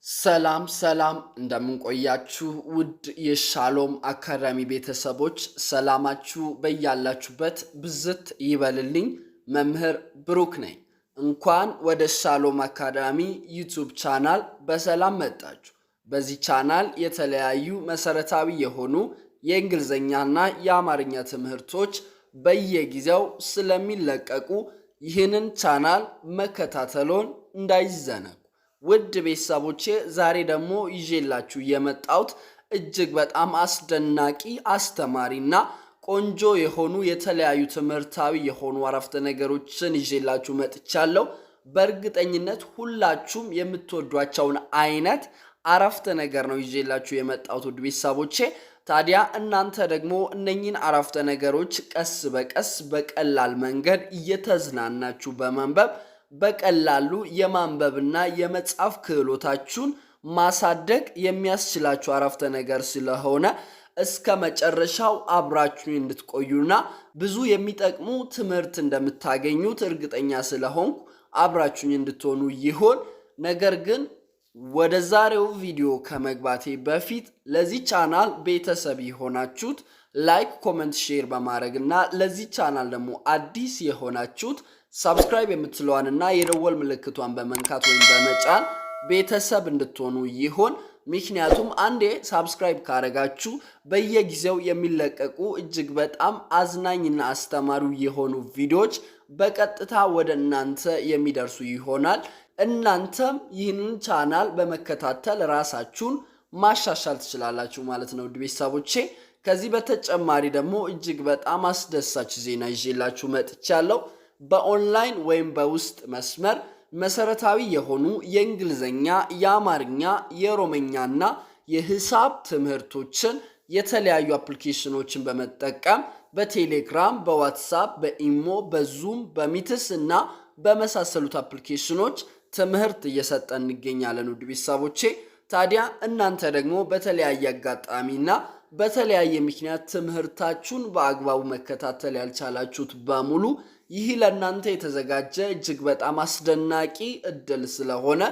ሰላም እንደምንቆያችሁ ውድ የሻሎም አካዳሚ ቤተሰቦች ሰላማችሁ በያላችሁበት ብዝት ይበልልኝ። መምህር ብሩክ ነኝ። እንኳን ወደ ሻሎም አካዳሚ ዩቲዩብ ቻናል በሰላም መጣችሁ። በዚህ ቻናል የተለያዩ መሰረታዊ የሆኑ የእንግሊዝኛና የአማርኛ ትምህርቶች በየጊዜው ስለሚለቀቁ ይህንን ቻናል መከታተሎን እንዳይዘነጉ። ውድ ቤተሰቦቼ ዛሬ ደግሞ ይዤላችሁ የመጣሁት እጅግ በጣም አስደናቂ አስተማሪና ቆንጆ የሆኑ የተለያዩ ትምህርታዊ የሆኑ አረፍተ ነገሮችን ይዤላችሁ መጥቻለሁ። በእርግጠኝነት ሁላችሁም የምትወዷቸውን አይነት አረፍተ ነገር ነው ይዤላችሁ የመጣሁት ውድ ቤተሰቦቼ። ታዲያ እናንተ ደግሞ እነኚህን አረፍተ ነገሮች ቀስ በቀስ በቀላል መንገድ እየተዝናናችሁ በማንበብ በቀላሉ የማንበብና የመጻፍ ክህሎታችሁን ማሳደግ የሚያስችላችሁ አረፍተ ነገር ስለሆነ እስከ መጨረሻው አብራችሁ እንድትቆዩና ብዙ የሚጠቅሙ ትምህርት እንደምታገኙት እርግጠኛ ስለሆንኩ አብራችሁ እንድትሆኑ ይሆን። ነገር ግን ወደ ዛሬው ቪዲዮ ከመግባቴ በፊት ለዚህ ቻናል ቤተሰብ የሆናችሁት ላይክ፣ ኮሜንት፣ ሼር በማድረግና ለዚህ ቻናል ደግሞ አዲስ የሆናችሁት ሰብስክራይብ የምትለዋንና የደወል ምልክቷን በመንካት ወይም በመጫን ቤተሰብ እንድትሆኑ ይሆን። ምክንያቱም አንዴ ሰብስክራይብ ካረጋችሁ በየጊዜው የሚለቀቁ እጅግ በጣም አዝናኝና አስተማሪ የሆኑ ቪዲዮዎች በቀጥታ ወደ እናንተ የሚደርሱ ይሆናል። እናንተም ይህንን ቻናል በመከታተል ራሳችሁን ማሻሻል ትችላላችሁ ማለት ነው ውድ ቤተሰቦቼ። ከዚህ በተጨማሪ ደግሞ እጅግ በጣም አስደሳች ዜና ይዤላችሁ መጥቻለሁ። በኦንላይን ወይም በውስጥ መስመር መሰረታዊ የሆኑ የእንግሊዝኛ፣ የአማርኛ፣ የኦሮምኛና የሂሳብ ትምህርቶችን የተለያዩ አፕሊኬሽኖችን በመጠቀም በቴሌግራም፣ በዋትስአፕ፣ በኢሞ፣ በዙም፣ በሚትስ እና በመሳሰሉት አፕሊኬሽኖች ትምህርት እየሰጠን እንገኛለን ውድ ቤተሰቦቼ። ታዲያ እናንተ ደግሞ በተለያየ አጋጣሚና በተለያየ ምክንያት ትምህርታችሁን በአግባቡ መከታተል ያልቻላችሁት በሙሉ ይህ ለእናንተ የተዘጋጀ እጅግ በጣም አስደናቂ እድል ስለሆነ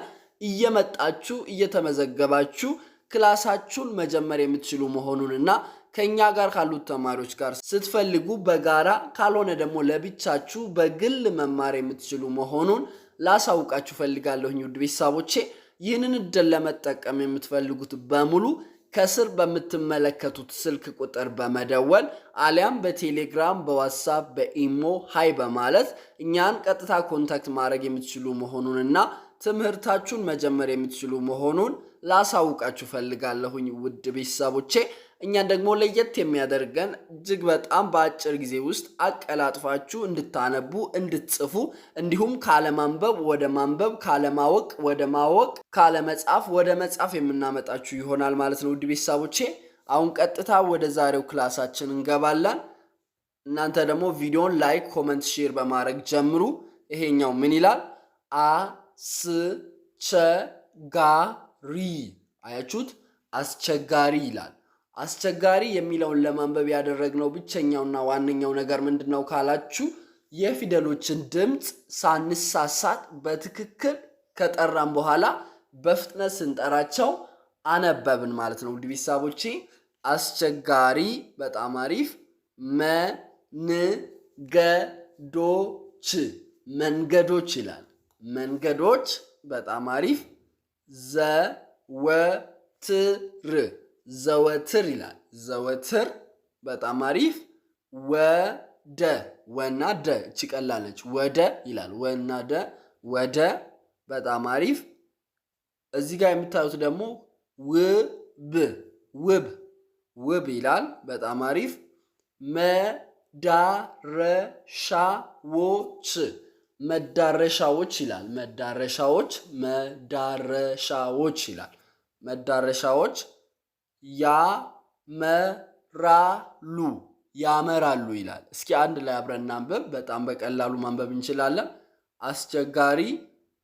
እየመጣችሁ እየተመዘገባችሁ ክላሳችሁን መጀመር የምትችሉ መሆኑንና ከኛ ጋር ካሉት ተማሪዎች ጋር ስትፈልጉ በጋራ ካልሆነ ደግሞ ለብቻችሁ በግል መማር የምትችሉ መሆኑን ላሳውቃችሁ ፈልጋለሁኝ ውድ ቤተሰቦቼ። ይህንን እድል ለመጠቀም የምትፈልጉት በሙሉ ከስር በምትመለከቱት ስልክ ቁጥር በመደወል አሊያም በቴሌግራም፣ በዋትስአፕ፣ በኢሞ ሃይ በማለት እኛን ቀጥታ ኮንታክት ማድረግ የምትችሉ መሆኑንና ትምህርታችሁን መጀመር የምትችሉ መሆኑን ላሳውቃችሁ ፈልጋለሁኝ ውድ ቤተሰቦቼ። እኛን ደግሞ ለየት የሚያደርገን እጅግ በጣም በአጭር ጊዜ ውስጥ አቀላጥፋችሁ እንድታነቡ፣ እንድትጽፉ እንዲሁም ካለማንበብ ወደ ማንበብ፣ ካለማወቅ ወደ ማወቅ፣ ካለመጻፍ ወደ መጻፍ የምናመጣችሁ ይሆናል ማለት ነው ውድ ቤተሰቦቼ። አሁን ቀጥታ ወደ ዛሬው ክላሳችን እንገባለን። እናንተ ደግሞ ቪዲዮን ላይክ፣ ኮሜንት፣ ሼር በማድረግ ጀምሩ። ይሄኛው ምን ይላል? አስቸጋሪ። አያችሁት? አስቸጋሪ ይላል። አስቸጋሪ የሚለውን ለማንበብ ያደረግነው ብቸኛውና ዋነኛው ነገር ምንድነው ካላችሁ የፊደሎችን ድምፅ ሳንሳሳት በትክክል ከጠራን በኋላ በፍጥነት ስንጠራቸው አነበብን ማለት ነው ውድ ቤተሰቦቼ። አስቸጋሪ በጣም አሪፍ። መንገዶች ይላል። መንገዶች በጣም አሪፍ። ዘወትር ይላል። ዘወትር በጣም አሪፍ። ወና ደ እቺ ቀላለች። ወደ ይላል። ወና ደ ወደ በጣም አሪፍ። እዚህ ጋር የምታዩት ደግሞ ውብ ይላል። በጣም አሪፍ። መዳረሻዎች ይላል። መዳረሻዎች ይላል። መዳረሻዎች ያመራሉ ይላል። እስኪ አንድ ላይ አብረን እናንብብ። በጣም በቀላሉ ማንበብ እንችላለን። አስቸጋሪ፣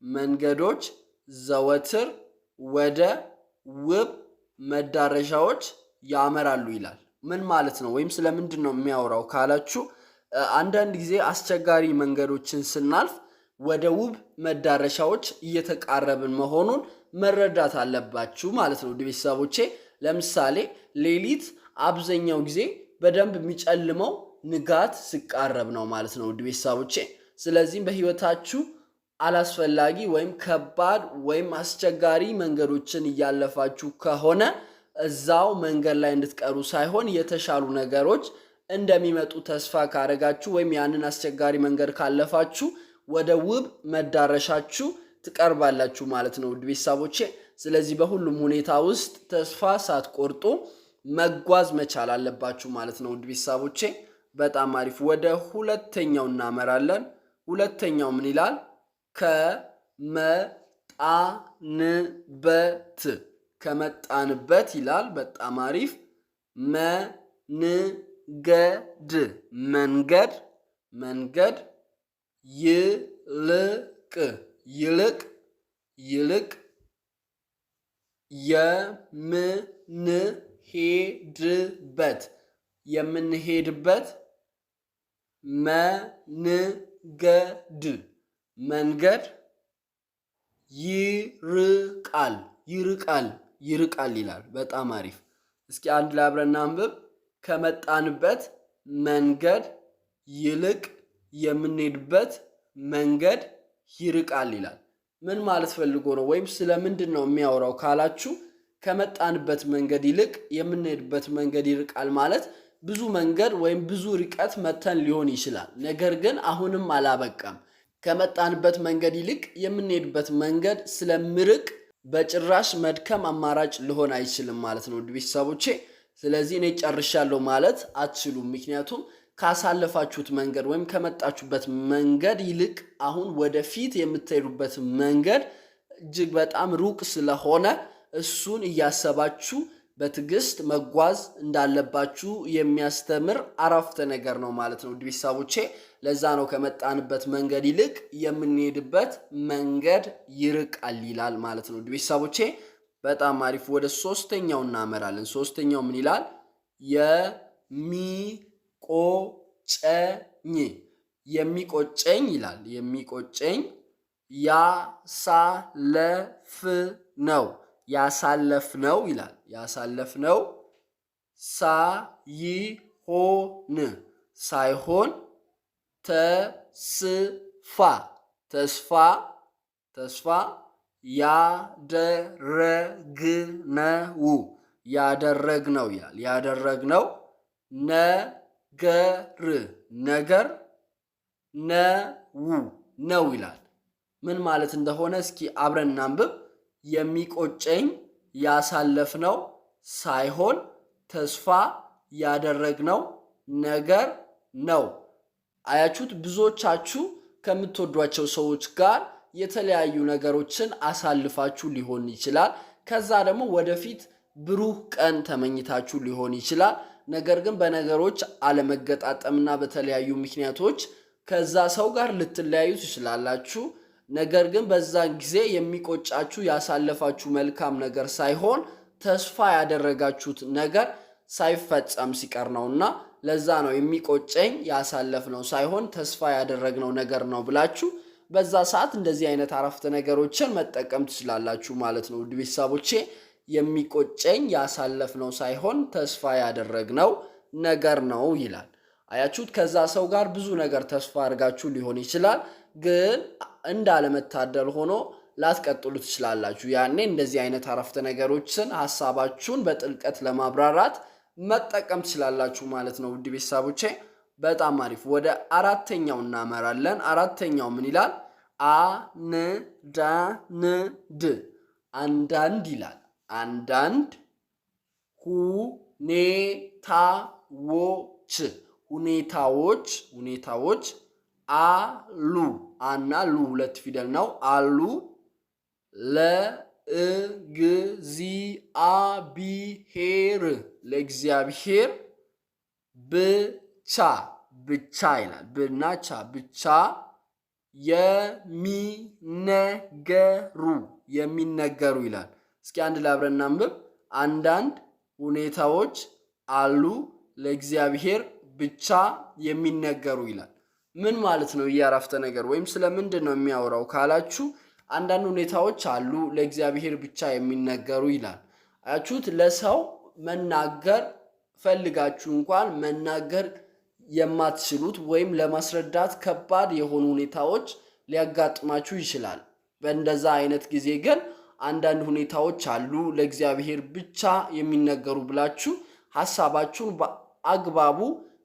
መንገዶች፣ ዘወትር፣ ወደ፣ ውብ፣ መዳረሻዎች ያመራሉ ይላል። ምን ማለት ነው ወይም ስለምንድን ነው የሚያወራው ካላችሁ አንዳንድ ጊዜ አስቸጋሪ መንገዶችን ስናልፍ ወደ ውብ መዳረሻዎች እየተቃረብን መሆኑን መረዳት አለባችሁ ማለት ነው ውድ ቤተሰቦቼ። ለምሳሌ ሌሊት አብዛኛው ጊዜ በደንብ የሚጨልመው ንጋት ሲቃረብ ነው ማለት ነው ውድ ቤተሰቦቼ። ስለዚህም በህይወታችሁ አላስፈላጊ ወይም ከባድ ወይም አስቸጋሪ መንገዶችን እያለፋችሁ ከሆነ እዛው መንገድ ላይ እንድትቀሩ ሳይሆን የተሻሉ ነገሮች እንደሚመጡ ተስፋ ካረጋችሁ ወይም ያንን አስቸጋሪ መንገድ ካለፋችሁ ወደ ውብ መዳረሻችሁ ትቀርባላችሁ ማለት ነው ውድ ቤተሰቦቼ። ስለዚህ በሁሉም ሁኔታ ውስጥ ተስፋ ሳትቆርጡ መጓዝ መቻል አለባችሁ ማለት ነው ውድ ቤተሰቦቼ። በጣም አሪፍ። ወደ ሁለተኛው እናመራለን። ሁለተኛው ምን ይላል? ከመጣንበት ከመጣንበት ይላል። በጣም አሪፍ። መንገድ መንገድ መንገድ ይልቅ ይልቅ ይልቅ የምንሄድበት የምንሄድበት መንገድ መንገድ ይርቃል ይርቃል ይርቃል ይላል። በጣም አሪፍ። እስኪ አንድ ላይ አብረን እናንብብ። ከመጣንበት መንገድ ይልቅ የምንሄድበት መንገድ ይርቃል ይላል። ምን ማለት ፈልጎ ነው ወይም ስለምንድን ነው የሚያወራው ካላችሁ ከመጣንበት መንገድ ይልቅ የምንሄድበት መንገድ ይርቃል ማለት ብዙ መንገድ ወይም ብዙ ርቀት መተን ሊሆን ይችላል። ነገር ግን አሁንም አላበቃም። ከመጣንበት መንገድ ይልቅ የምንሄድበት መንገድ ስለሚርቅ በጭራሽ መድከም አማራጭ ሊሆን አይችልም ማለት ነው ውድ ቤተሰቦቼ። ስለዚህ እኔ ጨርሻለሁ ማለት አትችሉም። ምክንያቱም ካሳለፋችሁት መንገድ ወይም ከመጣችሁበት መንገድ ይልቅ አሁን ወደፊት የምትሄዱበት መንገድ እጅግ በጣም ሩቅ ስለሆነ እሱን እያሰባችሁ በትዕግስት መጓዝ እንዳለባችሁ የሚያስተምር አረፍተ ነገር ነው ማለት ነው ውድ ቤተሰቦቼ። ለዛ ነው ከመጣንበት መንገድ ይልቅ የምንሄድበት መንገድ ይርቃል ይላል ማለት ነው ውድ ቤተሰቦቼ። በጣም አሪፍ። ወደ ሶስተኛው እናመራለን። ሶስተኛው ምን ይላል? የሚቆጨኝ የሚቆጨኝ ይላል። የሚቆጨኝ ያሳለፍነው ያሳለፍነው ይላል። ያሳለፍነው ሳይሆን ተስፋ ያደረግነው ይላል። ያደረግነው ነገር ነው ይላል። ምን ማለት እንደሆነ እስኪ አብረን እናንብብ። የሚቆጨኝ ያሳለፍነው ሳይሆን ተስፋ ያደረግነው ነገር ነው። አያችሁት? ብዙዎቻችሁ ከምትወዷቸው ሰዎች ጋር የተለያዩ ነገሮችን አሳልፋችሁ ሊሆን ይችላል። ከዛ ደግሞ ወደፊት ብሩህ ቀን ተመኝታችሁ ሊሆን ይችላል። ነገር ግን በነገሮች አለመገጣጠምና በተለያዩ ምክንያቶች ከዛ ሰው ጋር ልትለያዩ ትችላላችሁ። ነገር ግን በዛን ጊዜ የሚቆጫችሁ ያሳለፋችሁ መልካም ነገር ሳይሆን ተስፋ ያደረጋችሁት ነገር ሳይፈጸም ሲቀር ነውና ለዛ ነው የሚቆጨኝ ያሳለፍነው ሳይሆን ተስፋ ያደረግነው ነገር ነው ብላችሁ በዛ ሰዓት እንደዚህ አይነት አረፍተ ነገሮችን መጠቀም ትችላላችሁ ማለት ነው ውድ ቤተሰቦቼ። የሚቆጨኝ ያሳለፍነው ሳይሆን ተስፋ ያደረግነው ነገር ነው ይላል። አያችሁት? ከዛ ሰው ጋር ብዙ ነገር ተስፋ አድርጋችሁ ሊሆን ይችላል፣ ግን እንዳለመታደል ሆኖ ላትቀጥሉ ትችላላችሁ። ያኔ እንደዚህ አይነት አረፍተ ነገሮችን ሐሳባችሁን በጥልቀት ለማብራራት መጠቀም ትችላላችሁ ማለት ነው ውድ ቤተሰቦቼ። በጣም አሪፍ። ወደ አራተኛው እናመራለን። አራተኛው ምን ይላል? አንዳንድ ይላል። አንዳንድ ሁኔታዎች አሉ። አና ሉ ሁለት ፊደል ነው። አሉ ለእግዚአብሔር ብቻ ይላል። ብና ቻ ብቻ የሚነገሩ ይላል። እስኪ አንድ ላይ አብረን እናንብብ። አንዳንድ ሁኔታዎች አሉ ለእግዚአብሔር ብቻ የሚነገሩ ይላል። ምን ማለት ነው? የአረፍተ ነገር ወይም ስለምንድን ነው የሚያወራው ካላችሁ አንዳንድ ሁኔታዎች አሉ ለእግዚአብሔር ብቻ የሚነገሩ ይላል። አያችሁት? ለሰው መናገር ፈልጋችሁ እንኳን መናገር የማትችሉት ወይም ለማስረዳት ከባድ የሆኑ ሁኔታዎች ሊያጋጥማችሁ ይችላል። በእንደዛ አይነት ጊዜ ግን አንዳንድ ሁኔታዎች አሉ ለእግዚአብሔር ብቻ የሚነገሩ ብላችሁ ሐሳባችሁን በአግባቡ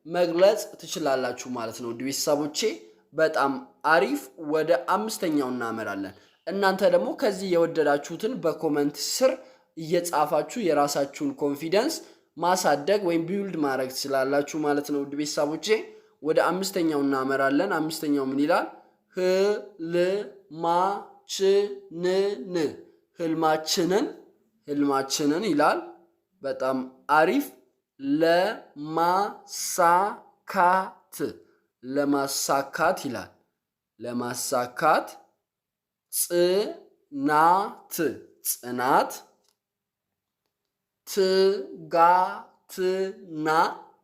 መግለጽ ትችላላችሁ ማለት ነው። ቤተሰቦቼ በጣም አሪፍ። ወደ አምስተኛው እናመራለን። እናንተ ደግሞ ከዚህ የወደዳችሁትን በኮመንት ስር እየጻፋችሁ የራሳችሁን ኮንፊደንስ ማሳደግ ወይም ቢውልድ ማድረግ ትችላላችሁ ማለት ነው። ቤተሰቦቼ ወደ አምስተኛው እናመራለን። አምስተኛው ምን ይላል? ህልማችንን ይላል። በጣም አሪፍ። ለማሳካት ይላል። ለማሳካት ጽናት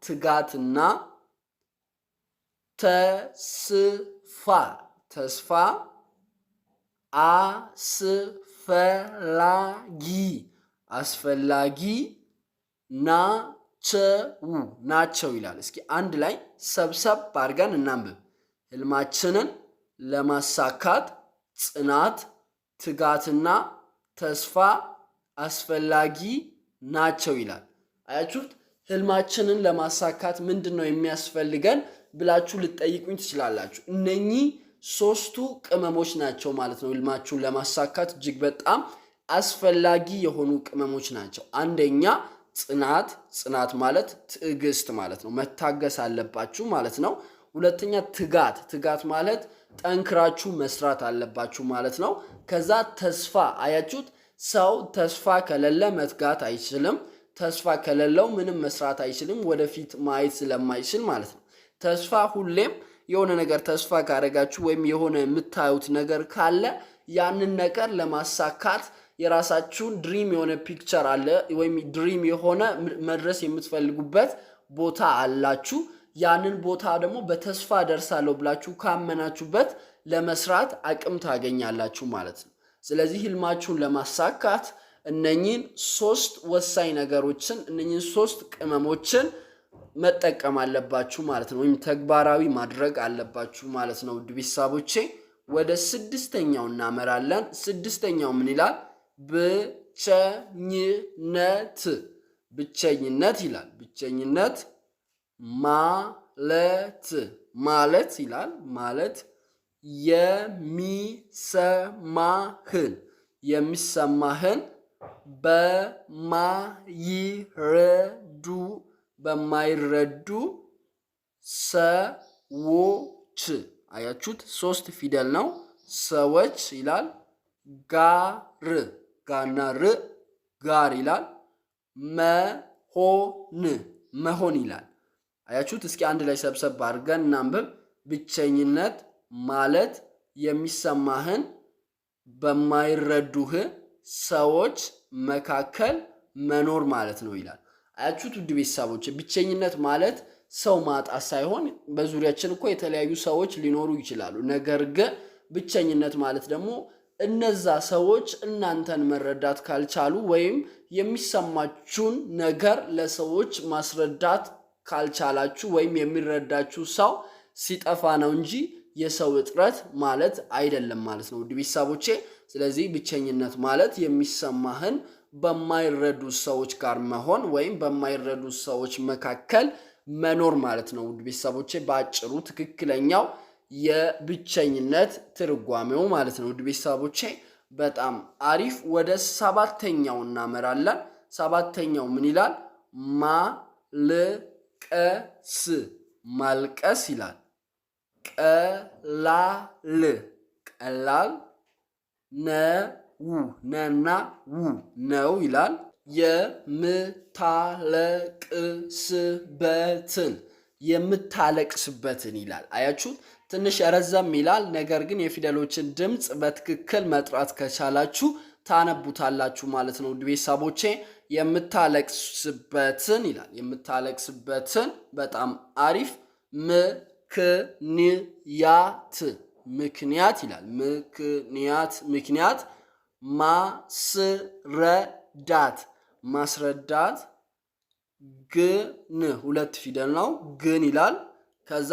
ትጋትና ተስፋ አስፈላጊ ናቸው ይላል። እስኪ አንድ ላይ ሰብሰብ አድርገን እናንብብ። ህልማችንን ለማሳካት ጽናት፣ ትጋትና ተስፋ አስፈላጊ ናቸው ይላል። አያችሁት? ህልማችንን ለማሳካት ምንድን ነው የሚያስፈልገን ብላችሁ ልትጠይቁኝ ትችላላችሁ። እነኚህ ሶስቱ ቅመሞች ናቸው ማለት ነው። ህልማችሁን ለማሳካት እጅግ በጣም አስፈላጊ የሆኑ ቅመሞች ናቸው። አንደኛ ጽናት ማለት ትዕግስት ማለት ነው። መታገስ አለባችሁ ማለት ነው። ሁለተኛ ትጋት ማለት ጠንክራችሁ መስራት አለባችሁ ማለት ነው። ከዛ ተስፋ፣ አያችሁት? ሰው ተስፋ ከሌለ መትጋት አይችልም። ተስፋ ከሌለው ምንም መስራት አይችልም፣ ወደፊት ማየት ስለማይችል ማለት ነው። ተስፋ ሁሌም የሆነ ነገር ተስፋ ካደረጋችሁ ወይም የሆነ የምታዩት ነገር ካለ ያንን ነገር ለማሳካት የራሳችሁን ድሪም የሆነ ፒክቸር አለ ወይም ድሪም የሆነ መድረስ የምትፈልጉበት ቦታ አላችሁ። ያንን ቦታ ደግሞ በተስፋ ደርሳለሁ ብላችሁ ካመናችሁበት ለመስራት አቅም ታገኛላችሁ ማለት ነው። ስለዚህ ህልማችሁን ለማሳካት እነኚህን ሶስት ወሳኝ ነገሮችን እነኚህን ሶስት ቅመሞችን መጠቀም አለባችሁ ማለት ነው። ወይም ተግባራዊ ማድረግ አለባችሁ ማለት ነው። ውድ ቤተሰቦቼ ወደ ስድስተኛው እናመራለን። ስድስተኛው ምን ይላል? ብቸኝነት ይላል። ብቸኝነት ማለት ይላል። ማለት የሚሰማህን በማይረዱ ሰዎች፣ አያችሁት? ሶስት ፊደል ነው። ሰዎች ይላል። ጋር ይላል። መሆን ይላል። አያችሁት? እስኪ አንድ ላይ ሰብሰብ አድርገን እናንብብ። ብቸኝነት ማለት የሚሰማህን በማይረዱህ ሰዎች መካከል መኖር ማለት ነው ይላል። አያችሁት? ውድ ቤተሰቦች ብቸኝነት ማለት ሰው ማጣት ሳይሆን በዙሪያችን እኮ የተለያዩ ሰዎች ሊኖሩ ይችላሉ። ነገር ግን ብቸኝነት ማለት ደግሞ እነዛ ሰዎች እናንተን መረዳት ካልቻሉ ወይም የሚሰማችሁን ነገር ለሰዎች ማስረዳት ካልቻላችሁ ወይም የሚረዳችሁ ሰው ሲጠፋ ነው እንጂ የሰው እጥረት ማለት አይደለም ማለት ነው ውድ ቤተሰቦቼ። ስለዚህ ብቸኝነት ማለት የሚሰማህን በማይረዱ ሰዎች ጋር መሆን ወይም በማይረዱ ሰዎች መካከል መኖር ማለት ነው ውድ ቤተሰቦቼ። በአጭሩ ትክክለኛው የብቸኝነት ትርጓሜው ማለት ነው ውድ ቤተሰቦቼ። በጣም አሪፍ። ወደ ሰባተኛው እናመራለን። ሰባተኛው ምን ይላል? ማልቀስ ይላል። ቀላል ነው ይላል። የምታለቅስበትን ይላል። አያችሁት? ትንሽ ረዘም ይላል። ነገር ግን የፊደሎችን ድምፅ በትክክል መጥራት ከቻላችሁ ታነቡታላችሁ ማለት ነው። ውድ ቤተሰቦቼ የምታለቅስበትን ይላል። የምታለቅስበትን በጣም አሪፍ ምክንያት ምክንያት ይላል። ምክንያት ማስረዳት ማስረዳት ግን ሁለት ፊደል ነው ግን ይላል። ከዛ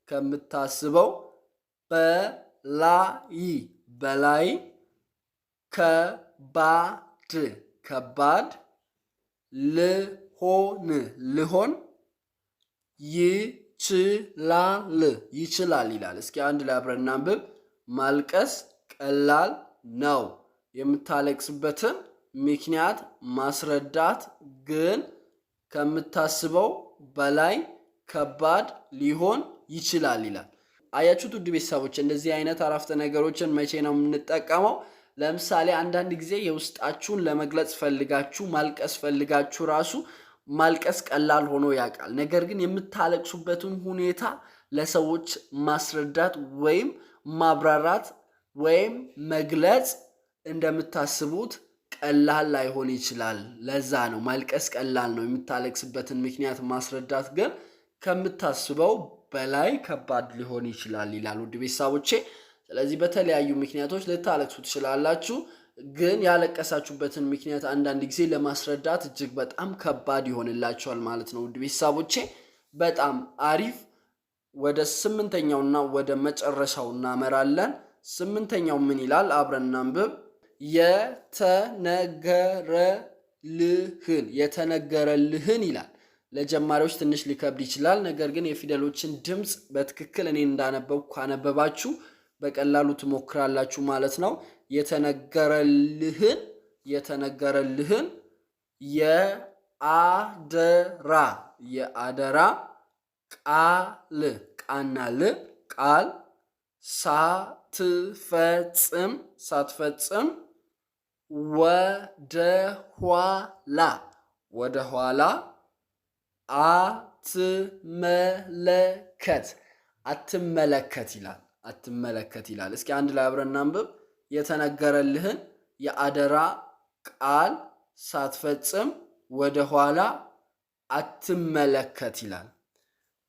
ከምታስበው በላይ ከባድ ልሆን ይችላል ይላል። እስኪ አንድ ላይ አብረን እናንብብ። ማልቀስ ቀላል ነው። የምታለቅስበትን ምክንያት ማስረዳት ግን ከምታስበው በላይ ከባድ ሊሆን ይችላል ይላል። አያችሁት ውድ ቤተሰቦች፣ እንደዚህ አይነት አረፍተ ነገሮችን መቼ ነው የምንጠቀመው? ለምሳሌ አንዳንድ ጊዜ የውስጣችሁን ለመግለጽ ፈልጋችሁ ማልቀስ ፈልጋችሁ ራሱ ማልቀስ ቀላል ሆኖ ያውቃል። ነገር ግን የምታለቅሱበትን ሁኔታ ለሰዎች ማስረዳት ወይም ማብራራት ወይም መግለጽ እንደምታስቡት ቀላል ላይሆን ይችላል። ለዛ ነው ማልቀስ ቀላል ነው፣ የምታለቅስበትን ምክንያት ማስረዳት ግን ከምታስበው በላይ ከባድ ሊሆን ይችላል ይላል ውድ ቤተሰቦቼ። ስለዚህ በተለያዩ ምክንያቶች ልታለቅሱ ትችላላችሁ። ግን ያለቀሳችሁበትን ምክንያት አንዳንድ ጊዜ ለማስረዳት እጅግ በጣም ከባድ ይሆንላችኋል ማለት ነው ውድ ቤተሰቦቼ። በጣም አሪፍ። ወደ ስምንተኛውና ወደ መጨረሻው እናመራለን። ስምንተኛው ምን ይላል? አብረን እናንብብ። የተነገረልህን ይላል። ለጀማሪዎች ትንሽ ሊከብድ ይችላል። ነገር ግን የፊደሎችን ድምፅ በትክክል እኔ እንዳነበብኩ ካነበባችሁ በቀላሉ ትሞክራላችሁ ማለት ነው። የተነገረልህን የአደራ ቃል ሳትፈጽም ወደ ኋላ አትመለከት ይላል። እስኪ አንድ ላይ አብረን እናንብብ። የተነገረልህን የአደራ ቃል ሳትፈጽም ወደ ኋላ አትመለከት ይላል።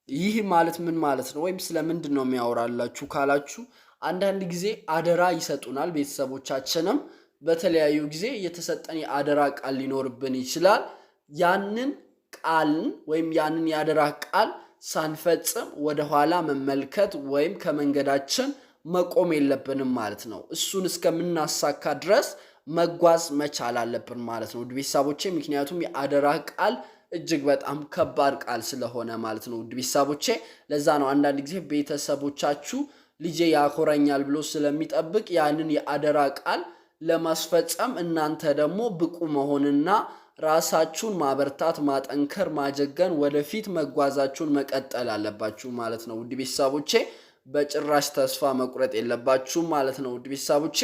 ይህ ማለት ምን ማለት ነው? ወይም ስለምንድን ነው የሚያወራላችሁ ካላችሁ፣ አንዳንድ ጊዜ አደራ ይሰጡናል ቤተሰቦቻችንም። በተለያዩ ጊዜ የተሰጠን የአደራ ቃል ሊኖርብን ይችላል። ያንን ቃልን ወይም ያንን የአደራ ቃል ሳንፈጽም ወደኋላ መመልከት ወይም ከመንገዳችን መቆም የለብንም ማለት ነው። እሱን እስከምናሳካ ድረስ መጓዝ መቻል አለብን ማለት ነው ውድ ቤተሰቦቼ። ምክንያቱም የአደራ ቃል እጅግ በጣም ከባድ ቃል ስለሆነ ማለት ነው ውድ ቤተሰቦቼ። ለዛ ነው አንዳንድ ጊዜ ቤተሰቦቻችሁ ልጄ ያኮራኛል ብሎ ስለሚጠብቅ ያንን የአደራ ቃል ለማስፈጸም እናንተ ደግሞ ብቁ መሆንና ራሳችሁን ማበርታት፣ ማጠንከር፣ ማጀገን፣ ወደፊት መጓዛችሁን መቀጠል አለባችሁ ማለት ነው ውድ ቤተሰቦቼ። በጭራሽ ተስፋ መቁረጥ የለባችሁም ማለት ነው ውድ ቤተሰቦቼ።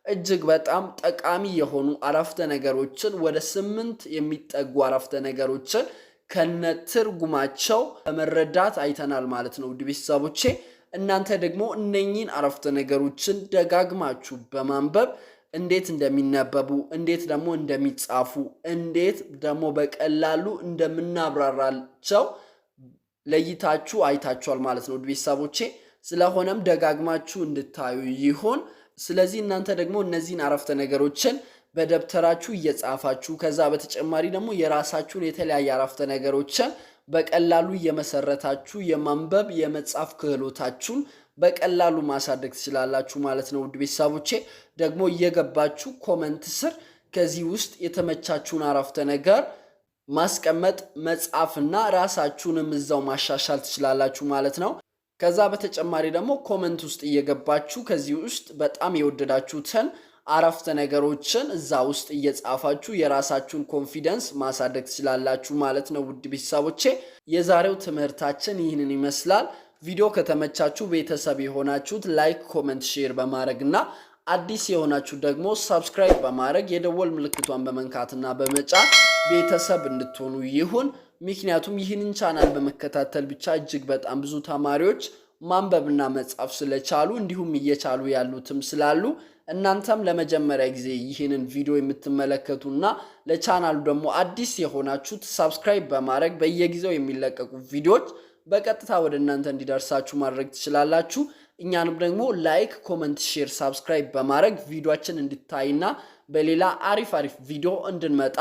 እጅግ በጣም ጠቃሚ የሆኑ አረፍተ ነገሮችን ወደ 8 የሚጠጉ አረፍተ ነገሮችን ከነትርጉማቸው በመረዳት አይተናል ማለት ነው ውድ ቤተሰቦቼ። እናንተ ደግሞ እነኚህን አረፍተ ነገሮችን ደጋግማችሁ በማንበብ እንዴት እንደሚነበቡ፣ እንዴት ደግሞ እንደሚጻፉ፣ እንዴት ደግሞ በቀላሉ እንደምናብራራቸው ለይታችሁ አይታችኋል ማለት ነው ውድ ቤተሰቦቼ። ስለሆነም ደጋግማችሁ እንድታዩ ይሁን። ስለዚህ እናንተ ደግሞ እነዚህን አረፍተ ነገሮችን በደብተራችሁ እየጻፋችሁ ከዛ በተጨማሪ ደግሞ የራሳችሁን የተለያየ አረፍተ ነገሮችን በቀላሉ እየመሰረታችሁ የማንበብ የመጻፍ ክህሎታችሁን በቀላሉ ማሳደግ ትችላላችሁ ማለት ነው ውድ ቤተሰቦቼ። ደግሞ እየገባችሁ ኮመንት ስር ከዚህ ውስጥ የተመቻችሁን አረፍተ ነገር ማስቀመጥ መጻፍና ራሳችሁንም እዛው ማሻሻል ትችላላችሁ ማለት ነው። ከዛ በተጨማሪ ደግሞ ኮመንት ውስጥ እየገባችሁ ከዚህ ውስጥ በጣም የወደዳችሁትን አረፍተ ነገሮችን እዛ ውስጥ እየጻፋችሁ የራሳችሁን ኮንፊደንስ ማሳደግ ትችላላችሁ ማለት ነው ውድ ቤተሰቦቼ። የዛሬው ትምህርታችን ይህንን ይመስላል። ቪዲዮ ከተመቻችሁ ቤተሰብ የሆናችሁት ላይክ፣ ኮመንት፣ ሼር በማድረግና አዲስ የሆናችሁ ደግሞ ሰብስክራይብ በማድረግ የደወል ምልክቷን በመንካትና በመጫን ቤተሰብ እንድትሆኑ ይሁን። ምክንያቱም ይህንን ቻናል በመከታተል ብቻ እጅግ በጣም ብዙ ተማሪዎች ማንበብና መጻፍ ስለቻሉ እንዲሁም እየቻሉ ያሉትም ስላሉ እናንተም ለመጀመሪያ ጊዜ ይህንን ቪዲዮ የምትመለከቱና ለቻናሉ ደግሞ አዲስ የሆናችሁት ሰብስክራይብ በማድረግ በየጊዜው የሚለቀቁ ቪዲዮዎች በቀጥታ ወደ እናንተ እንዲደርሳችሁ ማድረግ ትችላላችሁ። እኛንም ደግሞ ላይክ፣ ኮመንት፣ ሼር፣ ሰብስክራይብ በማድረግ ቪዲዮአችን እንድታይና በሌላ አሪፍ ቪዲዮ እንድንመጣ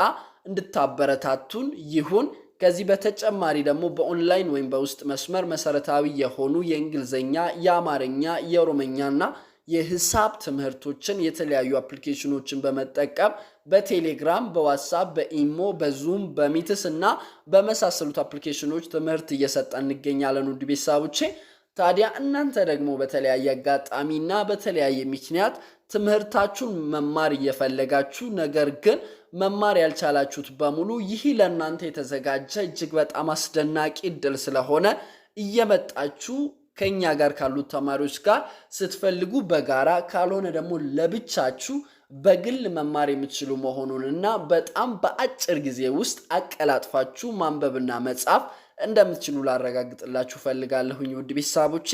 እንድታበረታቱን ይሁን። ከዚህ በተጨማሪ ደግሞ በኦንላይን ወይም በውስጥ መስመር መሰረታዊ የሆኑ የእንግሊዝኛ፣ የአማርኛ፣ የኦሮምኛና የሂሳብ ትምህርቶችን የተለያዩ አፕሊኬሽኖችን በመጠቀም በቴሌግራም፣ በዋትስአፕ፣ በኢሞ፣ በዙም፣ በሚትስ እና በመሳሰሉት አፕሊኬሽኖች ትምህርት እየሰጠን እንገኛለን። ውድ ቤተሰቦቼ ታዲያ እናንተ ደግሞ በተለያየ አጋጣሚና በተለያየ ምክንያት ትምህርታችሁን መማር እየፈለጋችሁ ነገር ግን መማር ያልቻላችሁት በሙሉ ይህ ለእናንተ የተዘጋጀ እጅግ በጣም አስደናቂ እድል ስለሆነ እየመጣችሁ ከኛ ጋር ካሉት ተማሪዎች ጋር ስትፈልጉ በጋራ ካልሆነ ደግሞ ለብቻችሁ በግል መማር የምትችሉ መሆኑንና በጣም በአጭር ጊዜ ውስጥ አቀላጥፋችሁ ማንበብና መጻፍ እንደምትችሉ ላረጋግጥላችሁ ፈልጋለሁኝ። ውድ ቤተሰቦቼ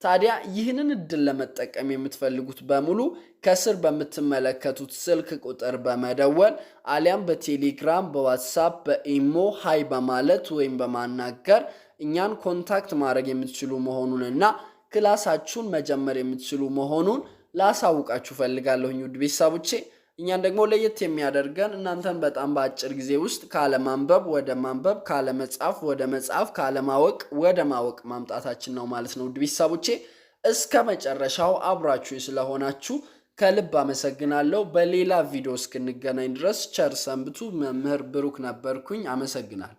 ታዲያ ይህንን እድል ለመጠቀም የምትፈልጉት በሙሉ ከስር በምትመለከቱት ስልክ ቁጥር በመደወል አሊያም በቴሌግራም፣ በዋትስአፕ፣ በኢሞ ሃይ በማለት ወይም በማናገር እኛን ኮንታክት ማድረግ የምትችሉ መሆኑንና ክላሳችሁን መጀመር የምትችሉ መሆኑን ላሳውቃችሁ ፈልጋለሁኝ። ውድ ቤተሰቦቼ እኛን ደግሞ ለየት የሚያደርገን እናንተን በጣም በአጭር ጊዜ ውስጥ ካለማንበብ ወደ ማንበብ፣ ካለመጻፍ ወደ መጻፍ፣ ካለማወቅ ወደ ማወቅ ማምጣታችን ነው ማለት ነው። ውድ ቤተሰቦቼ እስከ መጨረሻው አብራችሁ ስለሆናችሁ ከልብ አመሰግናለሁ። በሌላ ቪዲዮ እስክንገናኝ ድረስ ቸር ሰንብቱ። መምህር ብሩክ ነበርኩኝ። አመሰግናለሁ።